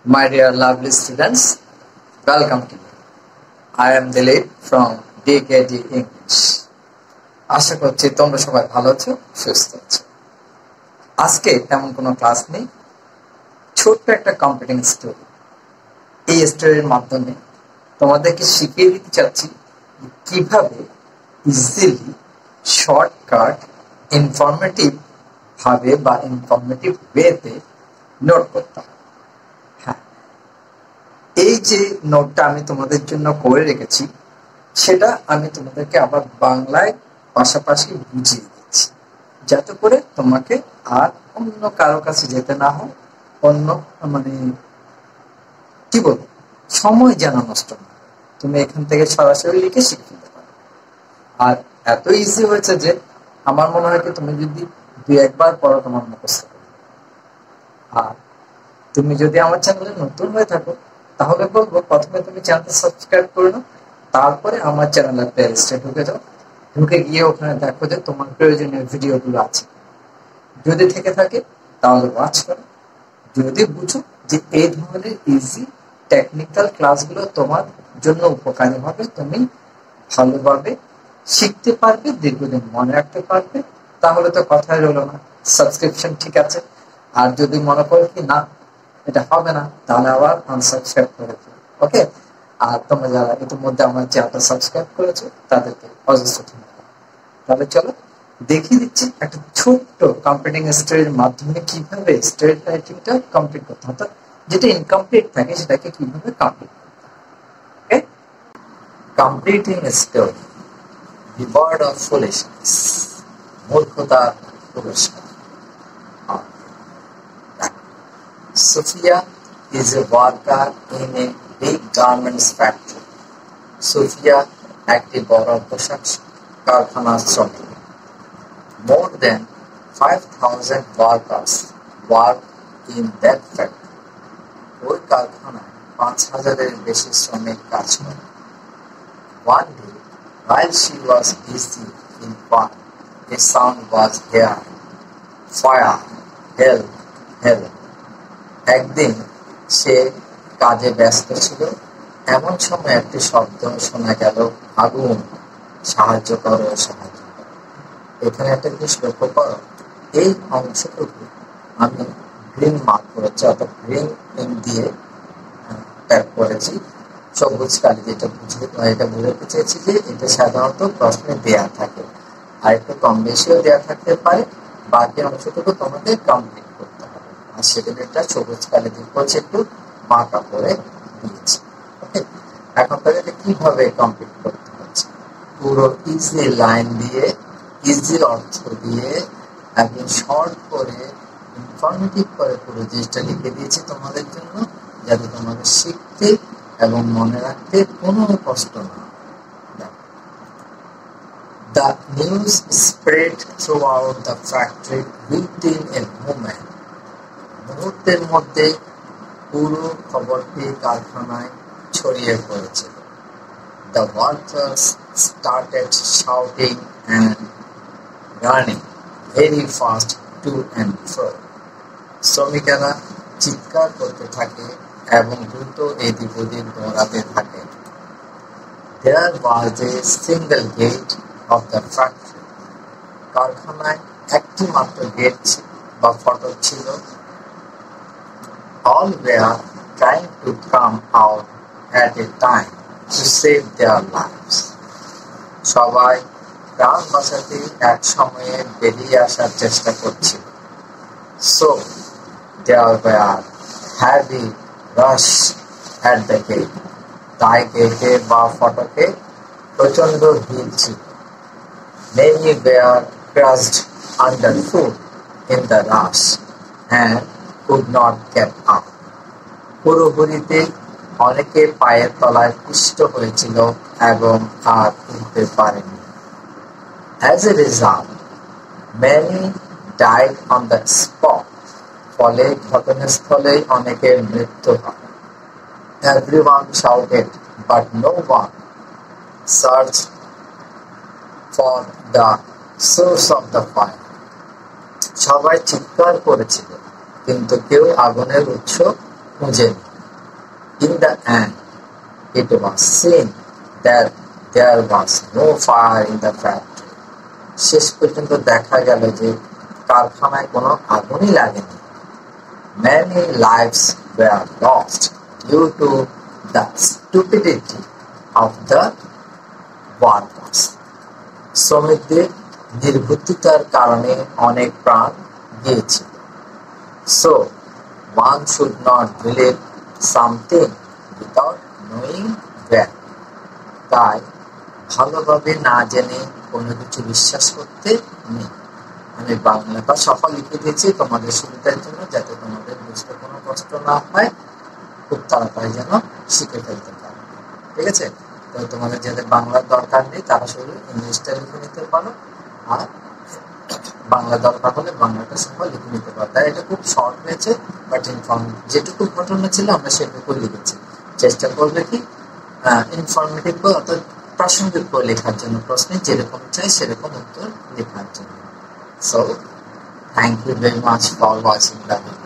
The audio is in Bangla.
My dear lovely students, welcome to you. I am Dilip from DKD English. আশা করছি তোমরা সবাই ভালো আছো, সুস্থ আছো। আজকে তেমন কোনো ক্লাস নেই, ছোট্ট একটা কম্পিটিং স্টোরি। এই স্টোরির মাধ্যমে তোমাদেরকে শিখিয়ে দিতে চাচ্ছি কিভাবে ইজিলি শর্টকাট ইনফরমেটিভ ভাবে বা ইনফরমেটিভ ওয়েতে নোট করতে হয়। এই যে নোটটা আমি তোমাদের জন্য করে রেখেছি সেটা আমি তোমাদেরকে আবার বাংলায় পাশাপাশি বুঝিয়ে দিচ্ছি, যাতে করে তোমাকে আর অন্য কারো কাছে যেতে না হয়, অন্য কি বলবো সময় যেন নষ্ট না, তুমি এখান থেকে সরাসরি লিখে শিখে নিতে পারো। আর এত ইজি হয়েছে যে আমার মনে হয় কি তুমি যদি দুই একবার পড়ো তোমার মুখস্থ করবে। আর তুমি যদি আমার চ্যানেলে নতুন হয়ে থাকো তাহলে বলবো প্রথমে তুমি চ্যানেলটা সাবস্ক্রাইব করে নাও, তারপরে আমার চ্যানেলের প্লেলিস্টে ঢুকে যাও। ঢুকে গিয়ে ওখানে দেখো যে তোমার প্রয়োজনীয় ভিডিওগুলো আছে, যদি থেকে থাকে তাহলে ওয়াচ করো। যদি বুঝো যে এই ধরনের ইজি টেকনিক্যাল ক্লাসগুলো তোমার জন্য উপকারী হবে, তুমি ভালোভাবে শিখতে পারবে, দীর্ঘদিন মনে রাখতে পারবে, তাহলে তো কথাই রইল না, সাবস্ক্রিপশন ঠিক আছে। আর যদি মনে করো কি না এটা হবে না, তাহলে আবার আনসাবস্ক্রাইব করে দিও। ওকে, আর তোমরা যারা ইতিমধ্যে আমার চ্যানেলটা সাবস্ক্রাইব করেছো তাদেরকে অজস্র ধন্যবাদ। তাহলে চলো দেখিয়ে দিচ্ছি একটা ছোট্ট কম্পিটিং স্টোরির মাধ্যমে কিভাবে স্টোরি রাইটিংটা কমপ্লিট করতে হয়, যেটা ইনকমপ্লিট থাকে সেটাকে কিভাবে কমপ্লিট করতে হয়। Okay, completing story, the word of foolishness, মূর্খতার পুরস্কার। Sophia is a worker in a big garments factory. Sophia একটি বড় পোশাক কারখানার শ্রমিক। More than 5,000 workers work in that factory. ওই কারখানায় 5,000-এর বেশি শ্রমিক কাজ করে। One day, while she was busy in work, a sound was heard. Fire, hell, hell. একদিন সে কাজে ব্যস্ত ছিল, এমন সময় একটি শব্দ শোনা গেল, আগুন, সাহায্য করো, সাহায্য করো। এখানে একটা জিনিস লক্ষ্য করো, এই অংশটুকু আমি গ্রিন মার্ক করেছি, অর্থাৎ গ্রিন পেন দিয়ে ট্যাগ করেছি, সবুজ কালি যেটা এটা বুঝতে চেয়েছি যে এটা সাধারণত প্রশ্নে দেয়া থাকে, আর একটু কম বেশিও দেয়া থাকতে পারে। বাকি অংশটুকু তোমাদের কমপ্লিট করতে হবে, আর সেখানে একটা সবুজ কালি দিয়ে করছে, একটু মার্কা করে দিয়েছি। ওকে, এখন তাহলে এটা কিভাবে কমপ্লিট করতে হচ্ছে, পুরো ইজি লাইন দিয়ে, ইজি অর্থ দিয়ে, একদম শর্ট করে, ইনফরমেটিভ করে পুরো জিনিসটা লিখে দিয়েছি তোমাদের জন্য, যাতে তোমাদের শিখতে এবং মনে রাখতে কোনো কষ্ট না। The news spread throughout the factory within a moment. মুহূর্তের মধ্যে পুরো খবরটি কারখানায় ছড়িয়ে পড়েছিল। The workers started shouting and running very fast to and fro. শ্রমিকেরা চিৎকার করতে থাকে এবং দ্রুত এদিক ওদিক দৌড়াতে থাকে। There was a single gate of the factory. কারখানায় একটি মাত্র গেট বা ফটক ছিল। All were trying to come out at a time to save their lives. সবাই প্রাণ বাঁচাতে এক সময়ে বেরিয়ে আসার চেষ্টা করছিল। So there were heavy rush at the gate. তাই গেটে বা ফটকে প্রচন্ড ভিড় ছিল। Many were crushed underfoot in the rush and could not get up. পুরোপুরিতে অনেকে পায়ের তলায় পিষ্ট হয়েছিল এবং আর উঠতে পারেনি। As a result, many died on the spot. ফলে ঘটনাস্থলে অনেকের মৃত্যু হয়। Everyone shouted, but no one searched for the source of the fire. সবাই চিৎকার করেছিল, কিন্তু কেউ আগুনের উৎস খুঁজেনি। In the end, it was seen that there was no fire in the factory. শেষ পর্যন্ত দেখা গেল যে কারখানায় কোনো আগুনই লাগেনি। Many lives were lost due to the stupidity of the workers. শ্রমিকদের নির্বুদ্ধিতার কারণে অনেক প্রাণ গিয়েছিল। So one should not believe something without knowing well. তাই ভালোভাবে না জেনে কোনো কিছু বিশ্বাস করতে নেই। আমি বাংলাটা সফল লিখে দিয়েছি তোমাদের সুবিধার জন্য, যাতে তোমাদের বুঝতে কোনো কষ্ট না হয়, খুব তাড়াতাড়ি যেন শিখে ফেলতে পারো। ঠিক আছে? তো তোমাদের যাদের বাংলার দরকার নেই তারা শুধু ইংলিশটা লিখে নিতে পারো, আর বাংলা দরকার হলে বাংলাটা সফল লিখে নিতে পারো। তাই এটা খুব শর্ট হয়েছে, বাট যেটুকু ঘটনা ছিল আমরা সেটুকু লিখেছি। চেষ্টা করবে কি ইনফরমেটিভ অর্থাৎ প্রাসঙ্গিক লেখার জন্য, প্রশ্নে যেরকম চাই সেরকম উত্তর লেখার জন্য। So, thank you very much for watching the video.